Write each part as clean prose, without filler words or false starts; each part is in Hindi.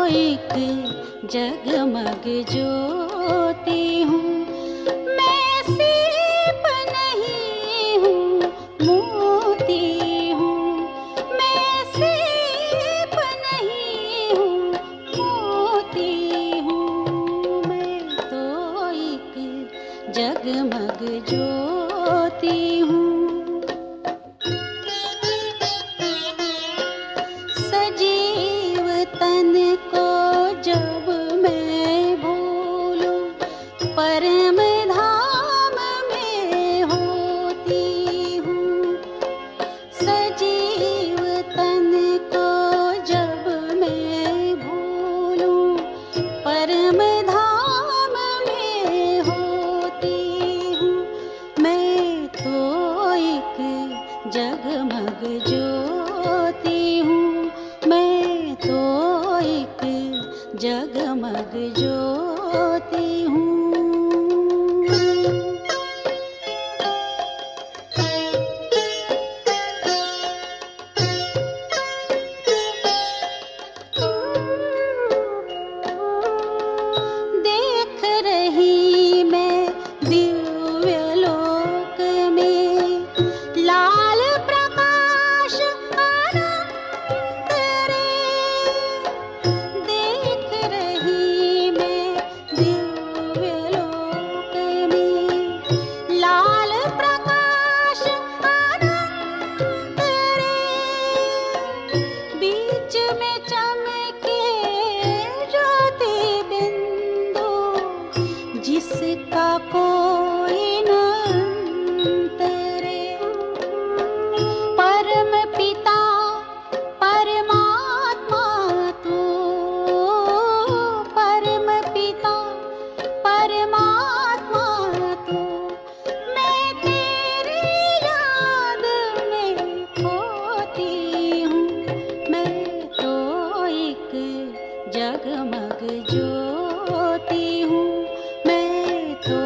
एक जगमग ज्योति हूँ। मैं सीप नहीं हूँ, मोती हूँ। मैं सीप नहीं हूँ, मोती हूँ। मैं तो एक जगमग ज्योति हूँ। सजीव तन को जब मैं भूलूं, परम धाम में होती हूँ। सजीव तन को जब मैं भूलूं, परम धाम में होती हूँ। मैं तो एक जगमग ज्योति हूँ। मैं तो एक जगमग ज्योति हूँ। देख रही मैं दिव्य लोक में लाल प्रकाश अनंत रे। देख रही मैं दिव्य लोक में लाल प्रकाश अनंत रे। बीच में चमके ज्योति बिंदु, जिसका कोई न अंत रे। परम पिता परमात्मा तू, परम पिता परमात्मा तू। मैं तेरी याद में खोती हूँ। मैं तो एक जगमग ज्योति हूँ। मैं तो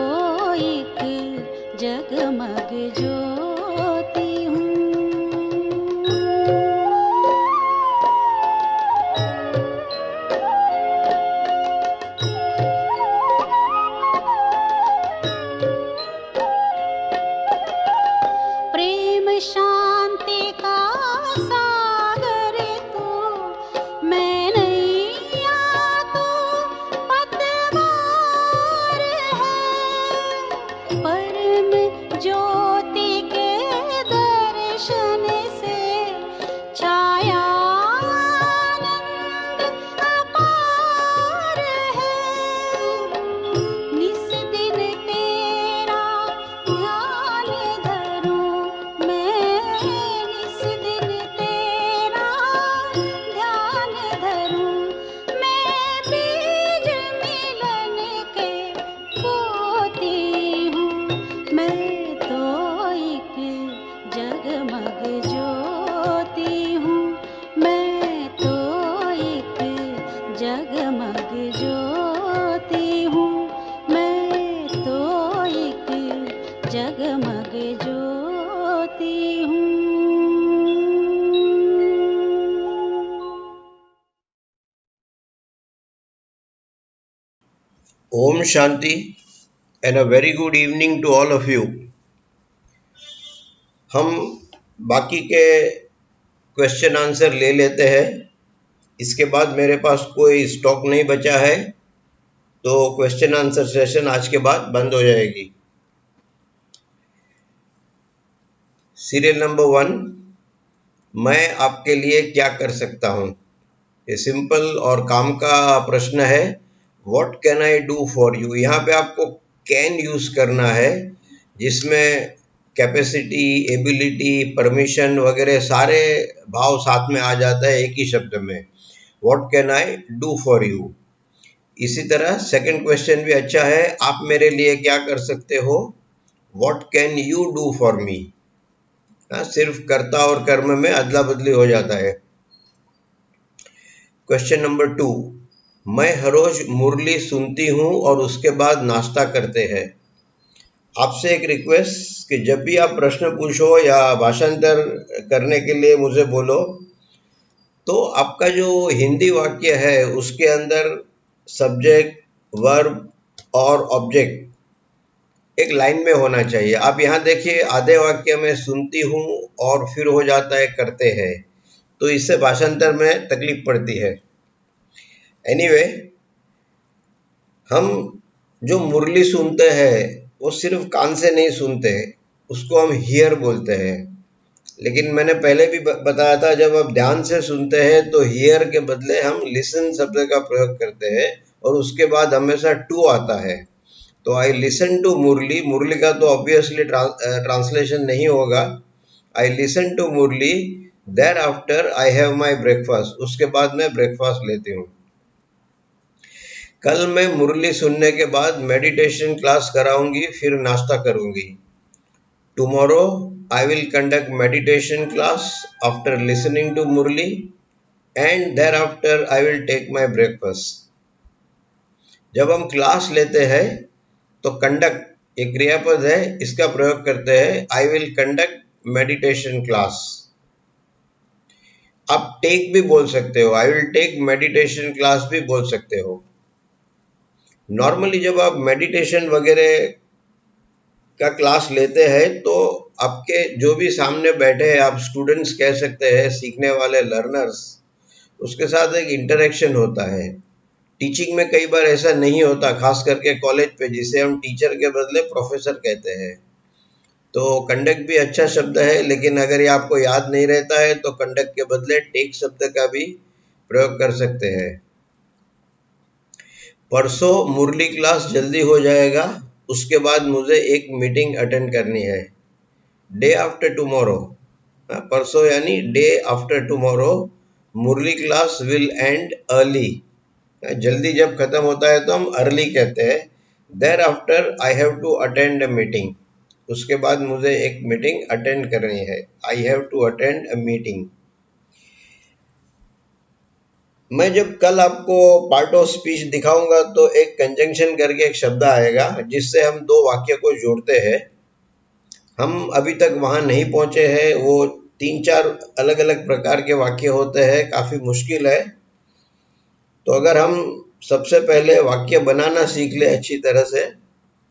एक जगमग ज्योति हूँ। प्रेम शांति का सागर तू, मैं नैया तू पतवार है। परम ज्योति के दर्शन से छाया आनंद अपार है। निस दिन तेरा ध्यान धरूं मैं, निस दिन तेरा ध्यान धरूं। मैं बीज मिलन के बोती हूँ। मैं तो एक जगमग ज्योति हूँ। मैं तो एक जगमग ज्योति हूँ। मैं तो एक जगमग ज्योति हूँ। Om Shanti and a very good evening to all of you. हम बाकी के क्वेश्चन आंसर ले लेते हैं। इसके बाद मेरे पास कोई स्टॉक नहीं बचा है, तो क्वेश्चन आंसर सेशन आज के बाद बंद हो जाएगी। सीरियल नंबर 1, मैं आपके लिए क्या कर सकता हूँ। ये सिंपल और काम का प्रश्न है। What can I do for you. यहाँ पे आपको कैन यूज करना है, जिसमें कैपेसिटी, एबिलिटी, परमिशन वगैरह सारे भाव साथ में आ जाता है एक ही शब्द में। What can I do for you. इसी तरह सेकंड क्वेश्चन भी अच्छा है। आप मेरे लिए क्या कर सकते हो। What can you do for me. सिर्फ कर्ता और कर्म में अदला बदली हो जाता है। क्वेश्चन नंबर 2, मैं हर रोज मुरली सुनती हूँ और उसके बाद नाश्ता करते हैं। आपसे एक रिक्वेस्ट कि जब भी आप प्रश्न पूछो या भाषांतर करने के लिए मुझे बोलो, तो आपका जो हिंदी वाक्य है उसके अंदर सब्जेक्ट, वर्ब और ऑब्जेक्ट एक लाइन में होना चाहिए। आप यहाँ देखिए आधे वाक्य में सुनती हूँ और फिर हो जाता है करते हैं, तो इससे भाषांतर में तकलीफ पड़ती है। एनीवे, हम जो मुरली सुनते हैं वो सिर्फ कान से नहीं सुनते, उसको हम हियर बोलते हैं। लेकिन मैंने पहले भी बताया था, जब आप ध्यान से सुनते हैं तो हियर के बदले हम लिसन शब्द का प्रयोग करते हैं और उसके बाद हमेशा टू आता है। तो आई लिसन टू मुरली, मुरली का तो ऑब्वियसली ट्रांसलेशन नहीं होगा। I listen to Murli, thereafter I have my breakfast, उसके बाद मैं ब्रेकफास्ट लेती हूँ। कल मैं मुरली सुनने के बाद मेडिटेशन क्लास कराऊंगी, फिर नाश्ता करूंगी। Tomorrow I will conduct meditation class after listening to Murli and thereafter I will take my breakfast. जब हम क्लास लेते हैं तो कंडक्ट एक क्रियापद है, इसका प्रयोग करते हैं I will conduct meditation class. आप टेक भी बोल सकते हो, I will take meditation class भी बोल सकते हो। नॉर्मली जब आप मेडिटेशन वगैरह का क्लास लेते हैं तो आपके जो भी सामने बैठे हैं, आप स्टूडेंट्स कह सकते हैं, सीखने वाले लर्नर्स, उसके साथ एक इंटरेक्शन होता है। टीचिंग में कई बार ऐसा नहीं होता, खास करके कॉलेज पे, जिसे हम टीचर के बदले प्रोफेसर कहते हैं। तो कंडक्ट भी अच्छा शब्द है, लेकिन अगर ये आपको याद नहीं रहता है तो कंडक्ट के बदले टेक शब्द का भी प्रयोग कर सकते हैं। परसों मुरली क्लास जल्दी हो जाएगा, उसके बाद मुझे एक मीटिंग अटेंड करनी है। डे आफ्टर टुमारो, परसों यानी day after tomorrow, Murli class will end early. जल्दी जब खत्म होता है तो हम अर्ली कहते हैं। Thereafter I have to attend a meeting, उसके बाद मुझे एक मीटिंग अटेंड करनी है। I have to attend a meeting. मैं जब कल आपको पार्ट ऑफ स्पीच दिखाऊंगा तो एक कंजंक्शन करके एक शब्द आएगा जिससे हम दो वाक्य को जोड़ते हैं। हम अभी तक वहां नहीं पहुंचे हैं, वो 3-4 अलग अलग प्रकार के वाक्य होते हैं, काफी मुश्किल है। तो अगर हम सबसे पहले वाक्य बनाना सीख ले अच्छी तरह से,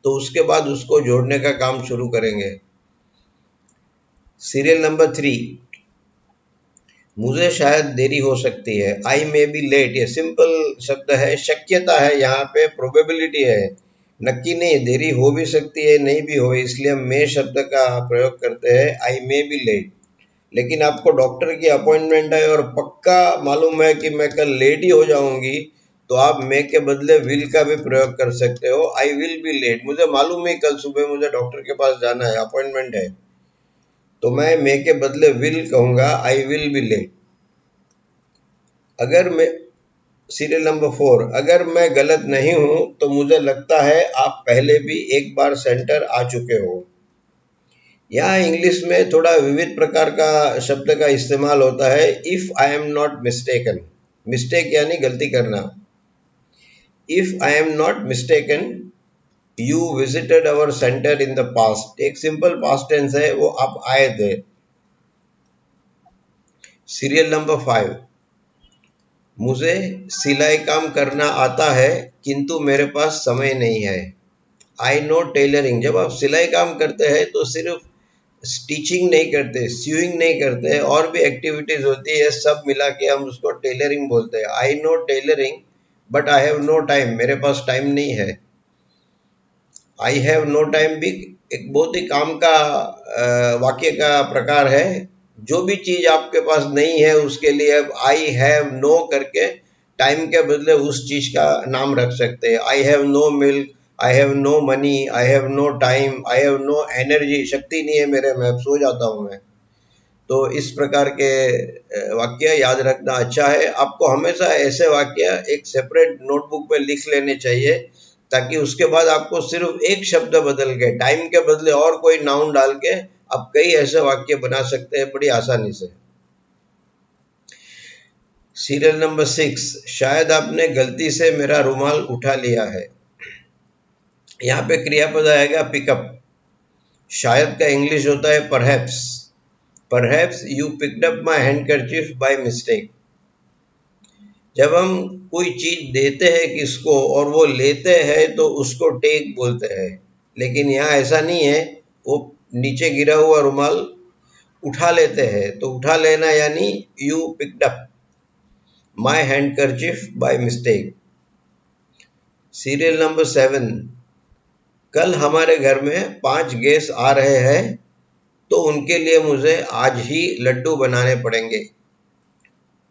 तो उसके बाद उसको जोड़ने का काम शुरू करेंगे। सीरियल नंबर 3, मुझे शायद देरी हो सकती है। आई मे बी लेट, ये सिंपल शब्द है, शक्यता है, यहाँ पे प्रोबेबिलिटी है, नक्की नहीं, देरी हो भी सकती है नहीं भी हो, इसलिए हम मे शब्द का प्रयोग करते हैं, आई मे बी लेट। लेकिन आपको डॉक्टर की अपॉइंटमेंट है और पक्का मालूम है कि मैं कल लेट ही हो जाऊंगी, तो आप मे के बदले विल का भी प्रयोग कर सकते हो। आई विल बी लेट, मुझे मालूम है कल सुबह मुझे डॉक्टर के पास जाना है, अपॉइंटमेंट है, तो मैं मे के बदले विल कहूंगा, आई विल बी लेट। अगर मैं सीरियल नंबर 4, अगर मैं गलत नहीं हूं तो मुझे लगता है आप पहले भी एक बार सेंटर आ चुके हो। यहाँ इंग्लिश में थोड़ा विविध प्रकार का शब्द का इस्तेमाल होता है। If I am not mistaken, mistake यानी गलती करना। If I am not mistaken you visited our centre in the past, एक सिंपल पास्ट टेंस है, वो आप आए थे। सीरियल नंबर 5, मुझे सिलाई काम करना आता है किंतु मेरे पास समय नहीं है। आई नो टेलरिंग, जब आप सिलाई काम करते हैं तो सिर्फ स्टिचिंग नहीं करते, स्यूइंग नहीं करते, और भी एक्टिविटीज होती है, सब मिला के हम उसको टेलरिंग बोलते हैं। I know tailoring but I have no time, मेरे पास टाइम नहीं है। आई हैव नो टाइम भी एक बहुत ही काम का वाक्य का प्रकार है। जो भी चीज आपके पास नहीं है उसके लिए अब आई हैव नो करके टाइम के बदले उस चीज का नाम रख सकते हैं। I have no milk, I have no money, I have no time, I have no energy, शक्ति नहीं है मेरे में, अब सो जाता हूँ मैं। तो इस प्रकार के वाक्य याद रखना अच्छा है। आपको हमेशा ऐसे वाक्य एक सेपरेट नोटबुक पे लिख लेने चाहिए, ताकि उसके बाद आपको सिर्फ एक शब्द बदल के टाइम के बदले और कोई नाउन डाल के आप कई ऐसे वाक्य बना सकते हैं बड़ी आसानी से। सीरियल नंबर 6, शायद आपने गलती से मेरा रुमाल उठा लिया है। यहाँ पे क्रियापद आएगा पिकअप। शायद का इंग्लिश होता है perhaps. Perhaps you picked up my handkerchief by mistake. जब हम कोई चीज देते हैं किसको और वो लेते हैं तो उसको टेक बोलते हैं, लेकिन यहाँ ऐसा नहीं है। वो नीचे गिरा हुआ रुमाल उठा लेते हैं, तो उठा लेना यानी you picked up my handkerchief by mistake. Serial number 7, कल हमारे घर में 5 गेस्ट आ रहे हैं, तो उनके लिए मुझे आज ही लड्डू बनाने पड़ेंगे।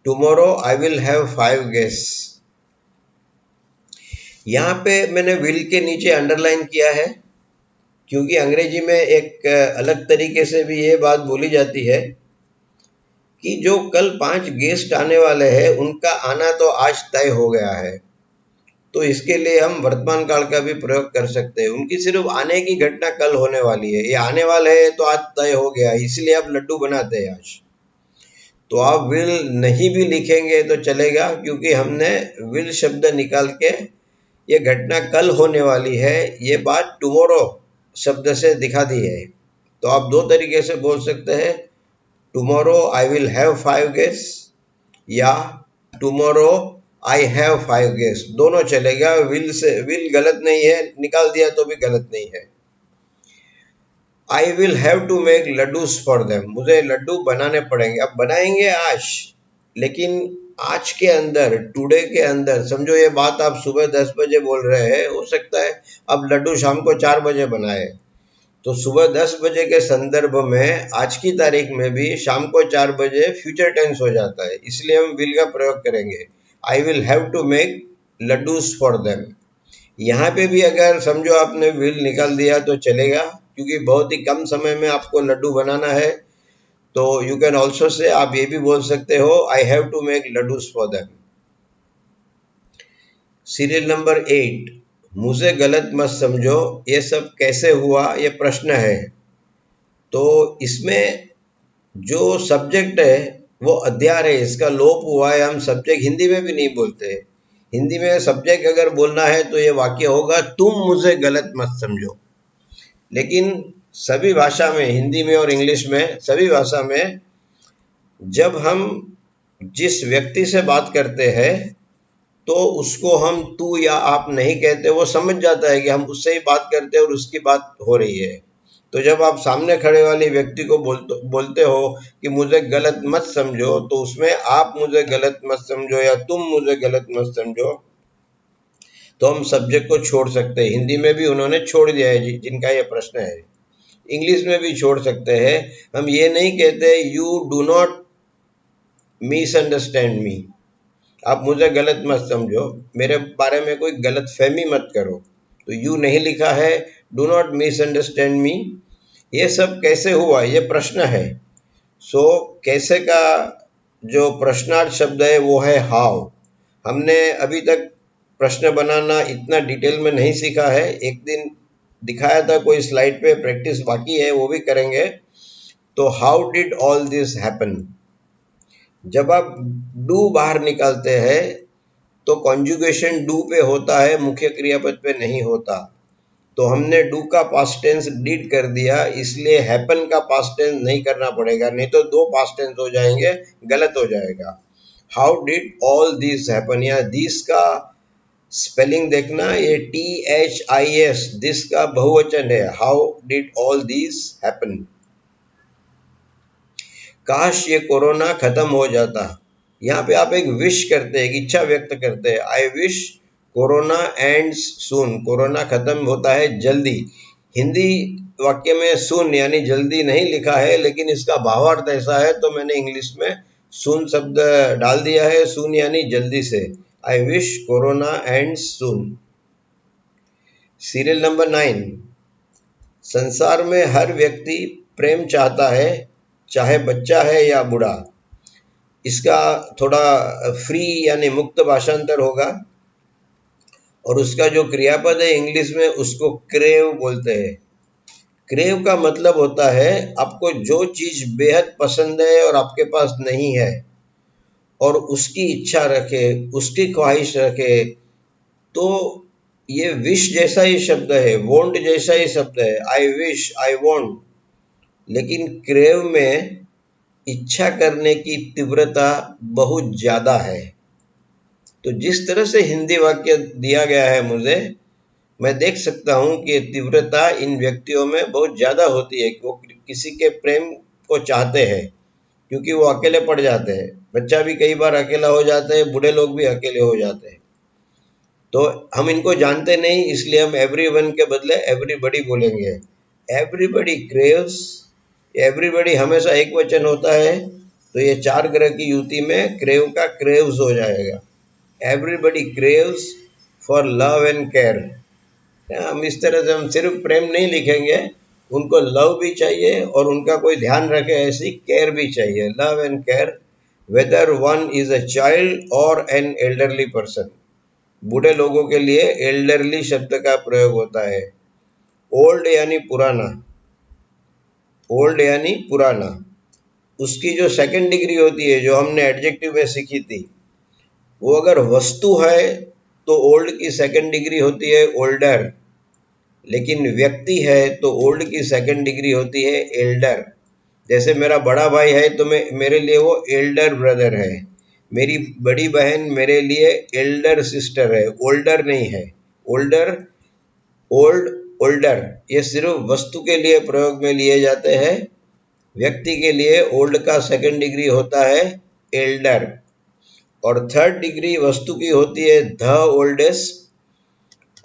Tomorrow I will have 5 guest. यहाँ पे मैंने विल के नीचे अंडरलाइन किया है, क्योंकि अंग्रेजी में एक अलग तरीके से भी ये बात बोली जाती है कि जो कल 5 गेस्ट आने वाले हैं उनका आना तो आज तय हो गया है। तो इसके लिए हम वर्तमान काल का भी प्रयोग कर सकते हैं। उनकी सिर्फ आने की घटना कल होने वाली है, ये आने वाले हैं तो आज तय हो गया, इसलिए आप लड्डू बनाते हैं आज। तो आप विल नहीं भी लिखेंगे तो चलेगा, क्योंकि हमने विल शब्द निकाल के ये घटना कल होने वाली है, ये बात टुमारो शब्द से दिखा दी है। तो आप 2 तरीके से बोल सकते हैं, tomorrow I will have 5 guest या टुमारो आई हैव 5 गेस्ट, दोनों चलेगा। विल से विल गलत नहीं है, निकाल दिया तो भी गलत नहीं है। I will have to make laddoos for them, मुझे लड्डू बनाने पड़ेंगे। अब बनाएंगे आज, लेकिन आज के अंदर, टुडे के अंदर, समझो ये बात आप सुबह 10 बजे बोल रहे हैं, हो सकता है अब लड्डू शाम को 4 बजे बनाए, तो सुबह 10 बजे के संदर्भ में आज की तारीख में भी शाम को 4 बजे फ्यूचर टेंस हो जाता है, इसलिए हम विल का प्रयोग करेंगे। I will have to make laddoos for them. यहाँ पे भी अगर समझो आपने विल निकाल दिया तो चलेगा, क्योंकि बहुत ही कम समय में आपको लड्डू बनाना है। तो यू कैन ऑल्सो से, आप ये भी बोल सकते हो, I have to make laddoos for them. Serial number 8, मुझे गलत मत समझो, ये सब कैसे हुआ, ये प्रश्न है। तो इसमें जो सब्जेक्ट है वो अध्यार है, इसका लोप हुआ है। हम सब्जेक्ट हिंदी में भी नहीं बोलते। हिंदी में सब्जेक्ट अगर बोलना है तो ये वाक्य होगा, तुम मुझे गलत मत समझो। लेकिन सभी भाषा में, हिंदी में और इंग्लिश में, सभी भाषा में जब हम जिस व्यक्ति से बात करते हैं तो उसको हम तू या आप नहीं कहते, वो समझ जाता है कि हम उससे ही बात करते हैं और उसकी बात हो रही है। तो जब आप सामने खड़े वाले व्यक्ति को बोलते हो कि मुझे गलत मत समझो, तो उसमें आप मुझे गलत मत समझो या तुम मुझे गलत मत समझो, तो हम सब्जेक्ट को छोड़ सकते हैं। हिंदी में भी उन्होंने छोड़ दिया है जिनका ये प्रश्न है। इंग्लिश में भी छोड़ सकते हैं। हम ये नहीं कहते यू डू नॉट मिसअंडरस्टैंड मी, आप मुझे गलत मत समझो, मेरे बारे में कोई गलत फहमी मत करो। तो यू नहीं लिखा है, डू नॉट मिसअंडरस्टैंड मी। ये सब कैसे हुआ, ये प्रश्न है। सो कैसे का जो प्रश्नार्थ शब्द है वो है हाउ। हमने अभी तक प्रश्न बनाना इतना डिटेल में नहीं सीखा है। एक दिन दिखाया था कोई स्लाइड पे, प्रैक्टिस बाकी है, वो भी करेंगे। तो how did all this happen. जब आप डू बाहर निकालते हैं तो कॉन्जुगेशन डू पे होता है, मुख्य क्रियापद पे नहीं होता। तो हमने डू का पास्ट टेंस डिड कर दिया, इसलिए हैपन का पास्ट टेंस नहीं करना पड़ेगा, नहीं तो 2 पास्ट टेंस हो जाएंगे, गलत हो जाएगा। How did all this happen, या दिस का स्पेलिंग देखना, ये THIS, दिस का बहुवचन है। How did all this happen. काश ये कोरोना खत्म हो जाता। यहाँ पे आप एक विश करते हैं, एक इच्छा व्यक्त करते हैं, I wish corona ends soon, corona खत्म होता है जल्दी। हिंदी वाक्य में सून यानी जल्दी नहीं लिखा है, लेकिन इसका भावार्थ ऐसा है, तो मैंने इंग्लिश में सून शब्द डाल दिया है। सून यानी जल्दी से, I wish corona ends soon. Serial number 9, संसार में हर व्यक्ति प्रेम चाहता है, चाहे बच्चा है या बूढ़ा। इसका थोड़ा फ्री यानी मुक्त भाषांतर होगा, और उसका जो क्रियापद है इंग्लिश में उसको क्रेव बोलते हैं। क्रेव का मतलब होता है आपको जो चीज बेहद पसंद है और आपके पास नहीं है, और उसकी इच्छा रखे, उसकी ख्वाहिश रखे, तो ये विश जैसा ही शब्द है, वॉन्ट जैसा ही शब्द है, आई विश, आई वॉन्ट। लेकिन क्रेव में इच्छा करने की तीव्रता बहुत ज्यादा है। तो जिस तरह से हिंदी वाक्य दिया गया है मुझे, मैं देख सकता हूँ कि तीव्रता इन व्यक्तियों में बहुत ज़्यादा होती है कि वो किसी के प्रेम को चाहते हैं, क्योंकि वो अकेले पड़ जाते हैं। बच्चा भी कई बार अकेला हो जाता है, बूढ़े लोग भी अकेले हो जाते हैं। तो हम इनको जानते नहीं, इसलिए हम एवरीवन के बदले एवरीबडी बोलेंगे। एवरीबडी क्रेव्स, एवरीबडी हमेशा एक वचन होता है, तो ये 4 ग्रह की युति में क्रेव का क्रेव्स हो जाएगा। Everybody craves for love and care. हम इस तरह से हम सिर्फ प्रेम नहीं लिखेंगे, उनको लव भी चाहिए और उनका कोई ध्यान रखे ऐसी केयर भी चाहिए। Love and care whether one is a child और एन एल्डरली पर्सन। बूढ़े लोगों के लिए एल्डरली शब्द का प्रयोग होता है। ओल्ड यानी पुराना, ओल्ड यानी पुराना। उसकी जो सेकंड डिग्री होती है, जो हमने एडजेक्टिव में सीखी थी, वो अगर वस्तु है तो ओल्ड की सेकंड डिग्री होती है ओल्डर, लेकिन व्यक्ति है तो ओल्ड की सेकंड डिग्री होती है एल्डर। जैसे मेरा बड़ा भाई है तो मेरे लिए वो एल्डर ब्रदर है। मेरी बड़ी बहन मेरे लिए एल्डर सिस्टर है, ओल्डर नहीं है। ओल्डर, ओल्ड, ओल्डर ये सिर्फ वस्तु के लिए प्रयोग में लिए जाते हैं। व्यक्ति के लिए ओल्ड का सेकंड डिग्री होता है एल्डर, और थर्ड डिग्री वस्तु की होती है द ओल्डेस्ट,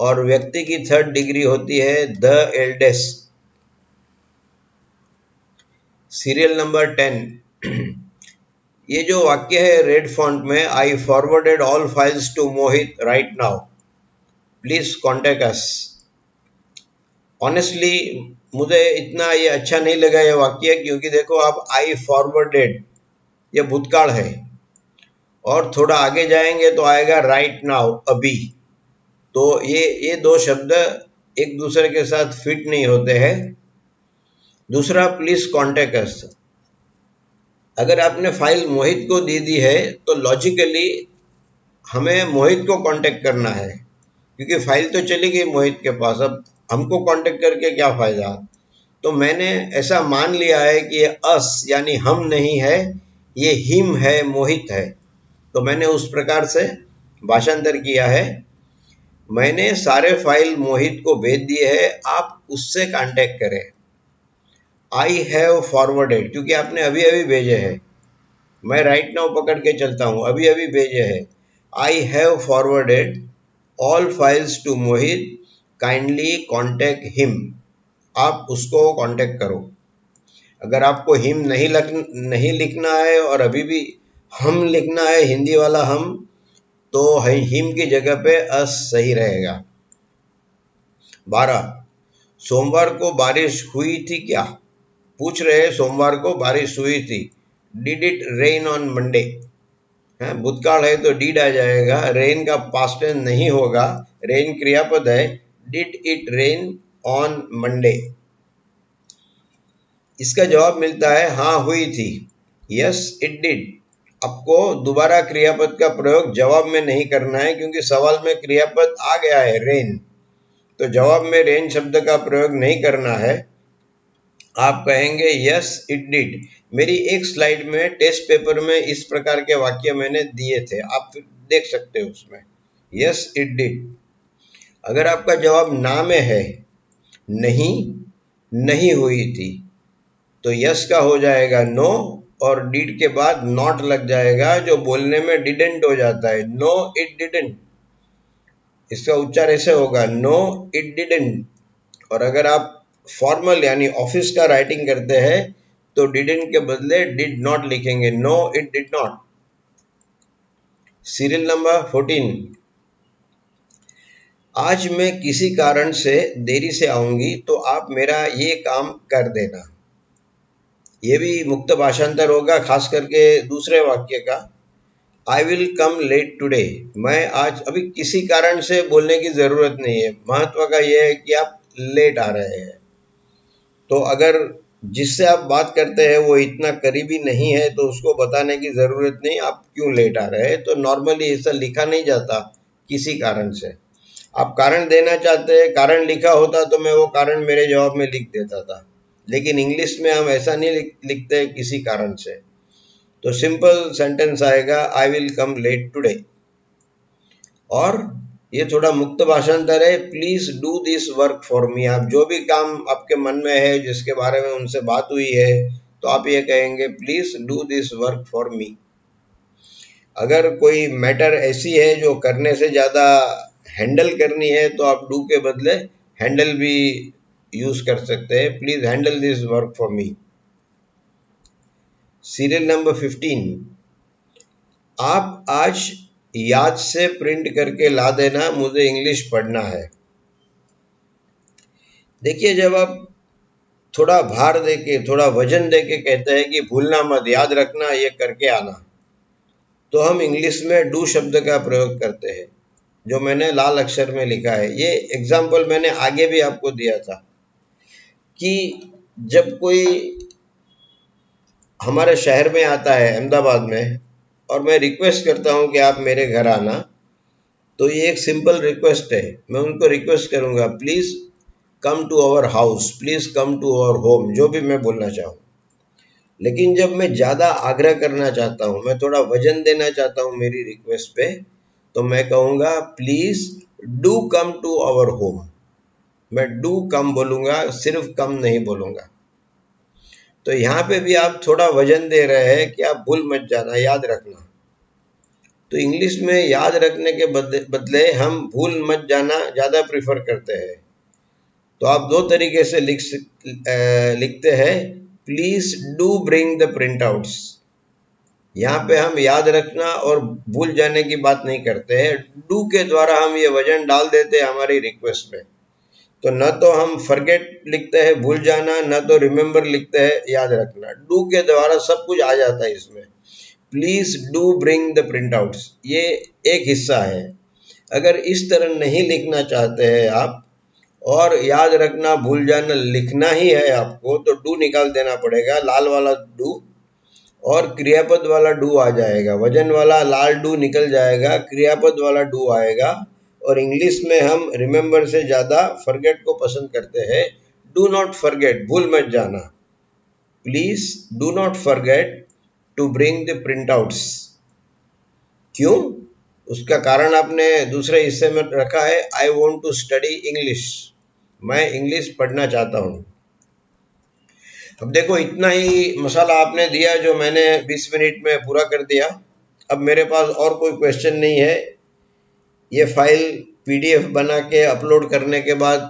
और व्यक्ति की थर्ड डिग्री होती है द एल्डेस्ट। Serial number 10। ये जो वाक्य है रेड फॉन्ट में, I forwarded all files to Mohit right now, please contact us. Honestly मुझे इतना ये अच्छा नहीं लगा ये वाक्य, क्योंकि देखो आप आई फॉरवर्डेड, ये भूतकाल है, और थोड़ा आगे जाएंगे तो आएगा राइट नाउ, अभी। तो ये दो शब्द एक दूसरे के साथ फिट नहीं होते हैं। दूसरा, प्लीज कॉन्टेक्ट अस। अगर आपने फाइल मोहित को दे दी है तो लॉजिकली हमें मोहित को कांटेक्ट करना है, क्योंकि फाइल तो चली गई मोहित के पास, अब हमको कांटेक्ट करके क्या फायदा। तो मैंने ऐसा मान लिया है कि ये अस यानी हम नहीं है, ये हिम है, मोहित है। तो मैंने उस प्रकार से भाषांतर किया है। मैंने सारे फाइल मोहित को भेज दिए है, आप उससे कांटेक्ट करें। आई हैव फॉरवर्डेड, क्योंकि आपने अभी अभी भेजे हैं। मैं राइट नाउ पकड़ के चलता हूँ, अभी अभी भेजे हैं। I have forwarded all files to Mohit, kindly contact him. आप उसको कांटेक्ट करो। अगर आपको हिम नहीं लिखना है और अभी भी हम लिखना है, हिंदी वाला हम, तो हिम की जगह पे अस सही रहेगा। 12, सोमवार को बारिश हुई थी क्या? पूछ रहे सोमवार को बारिश हुई थी। Did it rain on Monday? भूतकाल है तो डिड आ जाएगा, रेन का पास्ट टेंस नहीं होगा, रेन क्रियापद है। Did it rain on Monday? इसका जवाब मिलता है हाँ हुई थी, यस इट डिड। आपको दोबारा क्रियापद का प्रयोग जवाब में नहीं करना है, क्योंकि सवाल में क्रियापद आ गया है रेन, तो जवाब में रेन शब्द का प्रयोग नहीं करना है। आप कहेंगे यस इट डिड। मेरी एक स्लाइड में टेस्ट पेपर में इस प्रकार के वाक्य मैंने दिए थे, आप फिर देख सकते हो उसमें, यस इट डिड। अगर आपका जवाब ना में है, नहीं हुई थी, तो यस का हो जाएगा नो, और डिड के बाद नॉट लग जाएगा, जो बोलने में डिडंट हो जाता है। नो इट डिडंट, इसका उच्चार ऐसे होगा, नो इट डिडंट। और अगर आप फॉर्मल यानी ऑफिस का राइटिंग करते हैं तो डिडंट के बदले डिड नॉट लिखेंगे, no it did not. Serial number 14। आज मैं किसी कारण से देरी से आऊंगी, तो आप मेरा ये काम कर देना। ये भी मुक्त भाषांतर होगा, खास करके दूसरे वाक्य का। I will come late today. मैं आज, अभी किसी कारण से बोलने की जरूरत नहीं है, महत्व का यह है कि आप लेट आ रहे हैं। तो अगर जिससे आप बात करते हैं वो इतना करीबी नहीं है तो उसको बताने की जरूरत नहीं आप क्यों लेट आ रहे हैं। तो नॉर्मली ऐसा लिखा नहीं जाता किसी कारण से। आप कारण देना चाहते हैं, कारण लिखा होता तो मैं वो कारण मेरे जवाब में लिख देता था, लेकिन इंग्लिश में हम ऐसा नहीं लिखते किसी कारण से। तो सिंपल सेंटेंस आएगा, I will come late today. और ये थोड़ा मुक्त भाषांतर है, please do this work for me. आप जो भी काम आपके मन में है, जिसके बारे में उनसे बात हुई है, तो आप ये कहेंगे please do this work for मी। अगर कोई मैटर ऐसी है जो करने से ज्यादा हैंडल करनी है, तो आप डू के बदले हैंडल भी यूज कर सकते हैं, please handle this work for me. Serial number 15, आप आज याद से प्रिंट करके ला देना, मुझे इंग्लिश पढ़ना है। देखिए, जब आप थोड़ा भार देके, थोड़ा वजन देके कहते हैं कि भूलना मत, याद रखना, ये करके आना, तो हम इंग्लिश में डू शब्द का प्रयोग करते हैं, जो मैंने लाल अक्षर में लिखा है। ये एग्जाम्पल मैंने आगे भी आपको दिया था कि जब कोई हमारे शहर में आता है, अहमदाबाद में, और मैं रिक्वेस्ट करता हूं कि आप मेरे घर आना, तो ये एक सिंपल रिक्वेस्ट है। मैं उनको रिक्वेस्ट करूंगा please come to our house, please come to our home, जो भी मैं बोलना चाहूँ। लेकिन जब मैं ज़्यादा आग्रह करना चाहता हूँ, मैं थोड़ा वजन देना चाहता हूँ मेरी रिक्वेस्ट पे, तो मैं कहूँगा please do come to our home. मैं डू कम बोलूँगा, सिर्फ कम नहीं बोलूँगा। तो यहाँ पे भी आप थोड़ा वजन दे रहे हैं कि आप भूल मत जाना, याद रखना। तो इंग्लिश में याद रखने के बदले हम भूल मत जाना ज़्यादा प्रिफर करते हैं। तो आप दो तरीके से लिखते हैं, please do bring the print outs. यहाँ पे हम याद रखना और भूल जाने की बात नहीं करते हैं, डू के द्वारा हम ये वजन डाल देते हैं हमारी रिक्वेस्ट में। तो न तो हम फॉरगेट लिखते हैं भूल जाना, न तो रिमेम्बर लिखते हैं याद रखना। डू के द्वारा सब कुछ आ जाता है इसमें। Please do bring the print outs, ये एक हिस्सा है। अगर इस तरह नहीं लिखना चाहते हैं आप, और याद रखना भूल जाना लिखना ही है आपको, तो डू निकाल देना पड़ेगा, लाल वाला डू, और क्रियापद वाला डू आ जाएगा। वजन वाला लाल डू निकल जाएगा, क्रियापद वाला डू आएगा। और इंग्लिश में हम रिमेम्बर से ज्यादा फॉरगेट को पसंद करते हैं। डू नॉट फॉरगेट, भूल मत जाना। Please do not forget to bring the print outs. क्यों? उसका कारण आपने दूसरे हिस्से में रखा है, I want to study English, मैं इंग्लिश पढ़ना चाहता हूँ। अब देखो, इतना ही मसाला आपने दिया जो मैंने 20 मिनट में पूरा कर दिया। अब मेरे पास और कोई क्वेश्चन नहीं है। ये फाइल पीडीएफ बना के अपलोड करने के बाद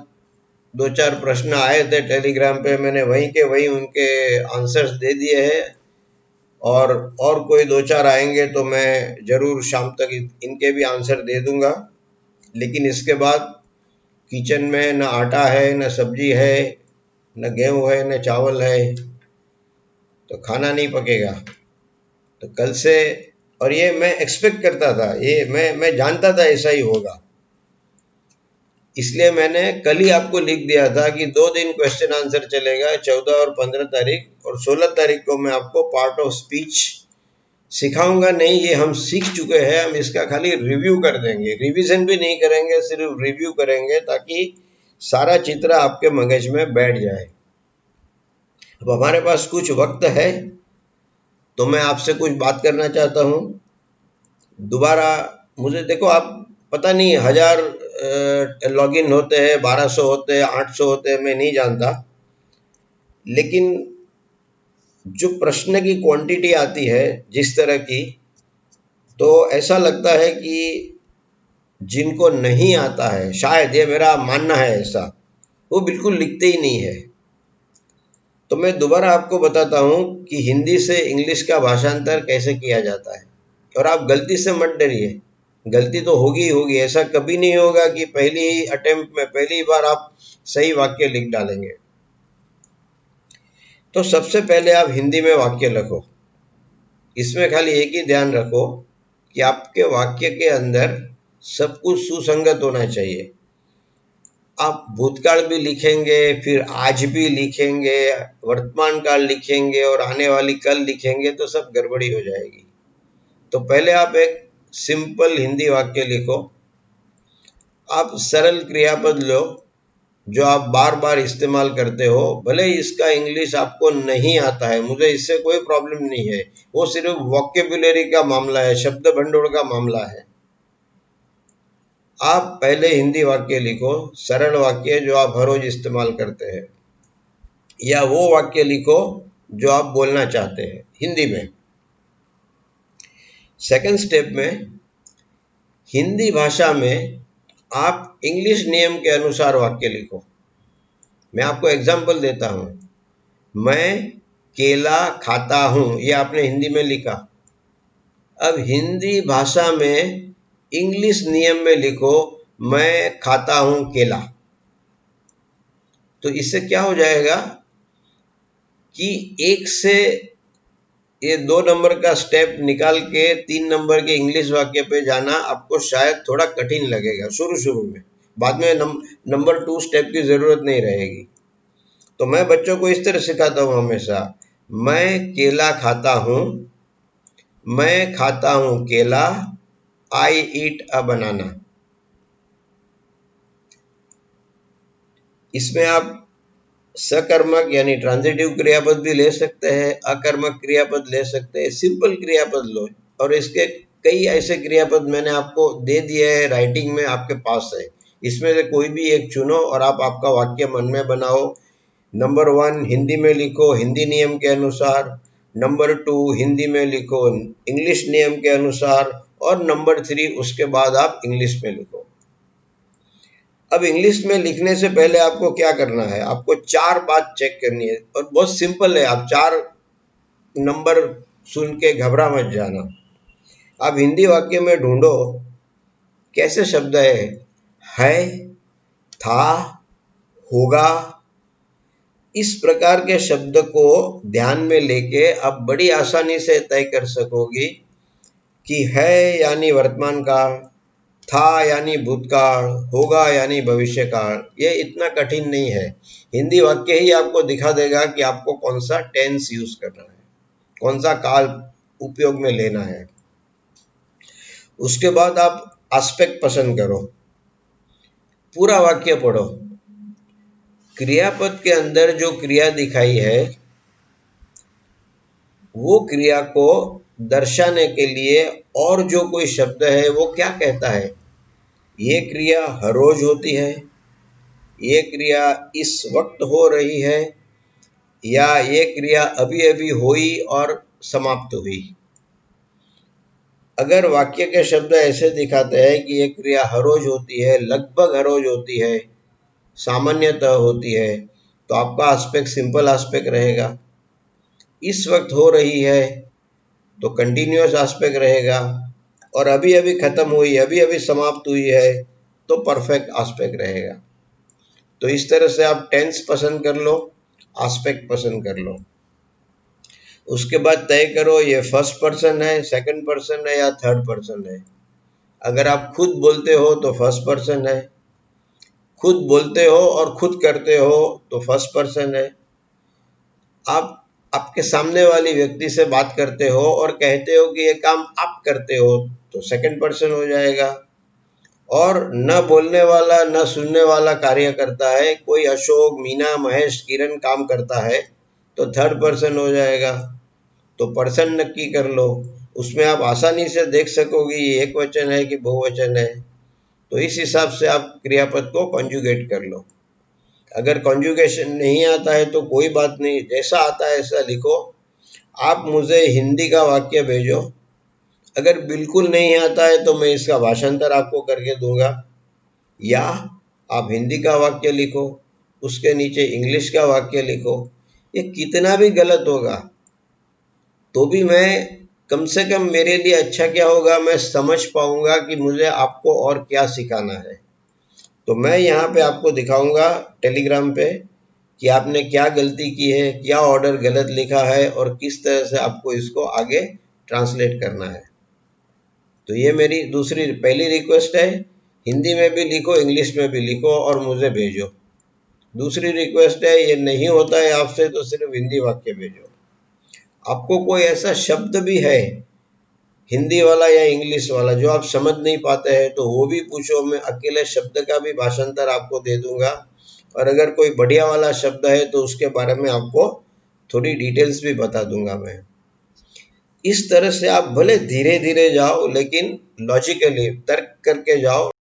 2-4 प्रश्न आए थे टेलीग्राम पे, मैंने वहीं के वहीं उनके आंसर्स दे दिए हैं। और कोई 2-4 आएंगे तो मैं ज़रूर शाम तक इनके भी आंसर दे दूंगा। लेकिन इसके बाद किचन में न आटा है, न सब्जी है, न गेहूँ है, न चावल है, तो खाना नहीं पकेगा। तो कल से, और ये मैं एक्सपेक्ट करता था, ये मैं जानता था ऐसा ही होगा, इसलिए मैंने कल ही आपको लिख दिया था कि 2 दिन क्वेश्चन आंसर चलेगा, 14 और 15 तारीख, और 16 तारीख को मैं आपको पार्ट ऑफ स्पीच सिखाऊंगा। नहीं, ये हम सीख चुके हैं, हम इसका खाली रिव्यू कर देंगे, रिवीजन भी नहीं करेंगे, सिर्फ रिव्यू करेंगे, ताकि सारा चित्र आपके मगज में बैठ जाए। अब हमारे पास कुछ वक्त है, तो मैं आपसे कुछ बात करना चाहता हूँ दोबारा। मुझे देखो, आप पता नहीं 1000 लॉगिन होते हैं, 1200 होते हैं, 800 होते हैं, मैं नहीं जानता, लेकिन जो प्रश्न की क्वांटिटी आती है जिस तरह की, तो ऐसा लगता है कि जिनको नहीं आता है, शायद ये मेरा मानना है ऐसा, वो बिल्कुल लिखते ही नहीं है। तो मैं दोबारा आपको बताता हूँ कि हिंदी से इंग्लिश का भाषांतर कैसे किया जाता है। और आप गलती से मत डरिए, गलती तो होगी ही होगी, ऐसा कभी नहीं होगा कि पहली ही अटेम्प्ट में, पहली बार आप सही वाक्य लिख डालेंगे। तो सबसे पहले आप हिंदी में वाक्य लिखो। इसमें खाली एक ही ध्यान रखो कि आपके वाक्य के अंदर सब कुछ सुसंगत होना चाहिए। आप भूतकाल भी लिखेंगे, फिर आज भी लिखेंगे, वर्तमान काल लिखेंगे और आने वाली कल लिखेंगे, तो सब गड़बड़ी हो जाएगी। तो पहले आप एक सिंपल हिंदी वाक्य लिखो। आप सरल क्रियापद लो जो आप बार बार इस्तेमाल करते हो। भले इसका इंग्लिश आपको नहीं आता है, मुझे इससे कोई प्रॉब्लम नहीं है, वो सिर्फ वोकैब्युलरी का मामला है, शब्द भंडोर का मामला है। आप पहले हिंदी वाक्य लिखो, सरल वाक्य जो आप हर रोज इस्तेमाल करते हैं, या वो वाक्य लिखो जो आप बोलना चाहते हैं हिंदी में। सेकंड स्टेप में हिंदी भाषा में आप इंग्लिश नियम के अनुसार वाक्य लिखो। मैं आपको एग्जांपल देता हूं। मैं केला खाता हूं, ये आपने हिंदी में लिखा। अब हिंदी भाषा में इंग्लिश नियम में लिखो, मैं खाता हूं केला। तो इससे क्या हो जाएगा कि एक से ये 2 नंबर का स्टेप निकाल के 3 नंबर के इंग्लिश वाक्य पे जाना आपको शायद थोड़ा कठिन लगेगा शुरू में। बाद में नंबर 2 स्टेप की जरूरत नहीं रहेगी। तो मैं बच्चों को इस तरह सिखाता हूं हमेशा, मैं केला खाता हूं, मैं खाता हूं केला, आई ईट अ बनाना। इसमें आप सकर्मक यानी ट्रांजिटिव क्रियापद भी ले सकते हैं, अकर्मक क्रियापद ले सकते हैं, सिंपल क्रियापद लो। और इसके कई ऐसे क्रियापद मैंने आपको दे दिए हैं, राइटिंग में आपके पास है। इसमें से कोई भी एक चुनो और आप आपका वाक्य मन में बनाओ। नंबर 1 हिंदी में लिखो हिंदी नियम के अनुसार, नंबर 2 हिंदी में लिखो इंग्लिश नियम के अनुसार, और नंबर 3 उसके बाद आप इंग्लिश में लिखो। अब इंग्लिश में लिखने से पहले आपको क्या करना है, आपको 4 बात चेक करनी है और बहुत सिंपल है। आप 4 नंबर सुन के घबरा मत जाना। आप हिंदी वाक्य में ढूंढो कैसे शब्द है, था, होगा। इस प्रकार के शब्द को ध्यान में लेके आप बड़ी आसानी से तय कर सकोगे कि है यानी वर्तमान काल, था यानी भूतकाल, होगा यानी भविष्य काल। ये इतना कठिन नहीं है। हिंदी वाक्य ही आपको दिखा देगा कि आपको कौन सा टेंस यूज करना है, कौन सा काल उपयोग में लेना है। उसके बाद आप एस्पेक्ट पसंद करो, पूरा वाक्य पढ़ो। क्रियापद के अंदर जो क्रिया दिखाई है वो क्रिया को दर्शाने के लिए और जो कोई शब्द है वो क्या कहता है। ये क्रिया हर रोज होती है, ये क्रिया इस वक्त हो रही है, या ये क्रिया अभी अभी हुई और समाप्त हुई। अगर वाक्य के शब्द ऐसे दिखाते हैं कि ये क्रिया हर रोज होती है, लगभग हर रोज होती है, सामान्यतः होती है, तो आपका एस्पेक्ट सिंपल एस्पेक्ट रहेगा। इस वक्त हो रही है तो कंटिन्यूअस एस्पेक्ट रहेगा, और अभी अभी खत्म हुई, अभी अभी समाप्त हुई है तो परफेक्ट एस्पेक्ट रहेगा। तो इस तरह से आप टेंस पसंद कर लो, एस्पेक्ट पसंद कर लो। उसके बाद तय करो ये फर्स्ट पर्सन है, सेकंड पर्सन है या थर्ड पर्सन है। अगर आप खुद बोलते हो तो फर्स्ट पर्सन है, खुद बोलते हो और खुद करते हो तो फर्स्ट पर्सन है। आप आपके सामने वाली व्यक्ति से बात करते हो और कहते हो कि ये काम आप करते हो तो सेकंड पर्सन हो जाएगा। और न बोलने वाला न सुनने वाला कार्य करता है, कोई अशोक, मीना, महेश, किरण काम करता है तो थर्ड पर्सन हो जाएगा। तो पर्सन नक्की कर लो, उसमें आप आसानी से देख सकोगे ये एक वचन है कि बहुवचन है। तो इस हिसाब से आप क्रियापद को कॉन्जुगेट कर लो। अगर कॉन्जुगेशन नहीं आता है तो कोई बात नहीं, जैसा आता है ऐसा लिखो। आप मुझे हिंदी का वाक्य भेजो, अगर बिल्कुल नहीं आता है तो मैं इसका भाषांतर आपको करके दूंगा, या आप हिंदी का वाक्य लिखो, उसके नीचे इंग्लिश का वाक्य लिखो। ये कितना भी गलत होगा तो भी मैं कम से कम, मेरे लिए अच्छा क्या होगा, मैं समझ पाऊंगा कि मुझे आपको और क्या सिखाना है। तो मैं यहाँ पे आपको दिखाऊंगा टेलीग्राम पे कि आपने क्या गलती की है, क्या ऑर्डर गलत लिखा है और किस तरह से आपको इसको आगे ट्रांसलेट करना है। तो ये मेरी पहली रिक्वेस्ट है, हिंदी में भी लिखो, इंग्लिश में भी लिखो और मुझे भेजो। दूसरी रिक्वेस्ट है, ये नहीं होता है आपसे तो सिर्फ हिंदी वाक्य भेजो। आपको कोई ऐसा शब्द भी है हिंदी वाला या इंग्लिश वाला जो आप समझ नहीं पाते हैं तो वो भी पूछो, मैं अकेले शब्द का भी भाषांतर आपको दे दूंगा। और अगर कोई बढ़िया वाला शब्द है तो उसके बारे में आपको थोड़ी डिटेल्स भी बता दूंगा मैं। इस तरह से आप भले धीरे धीरे जाओ लेकिन लॉजिकली तर्क करके जाओ।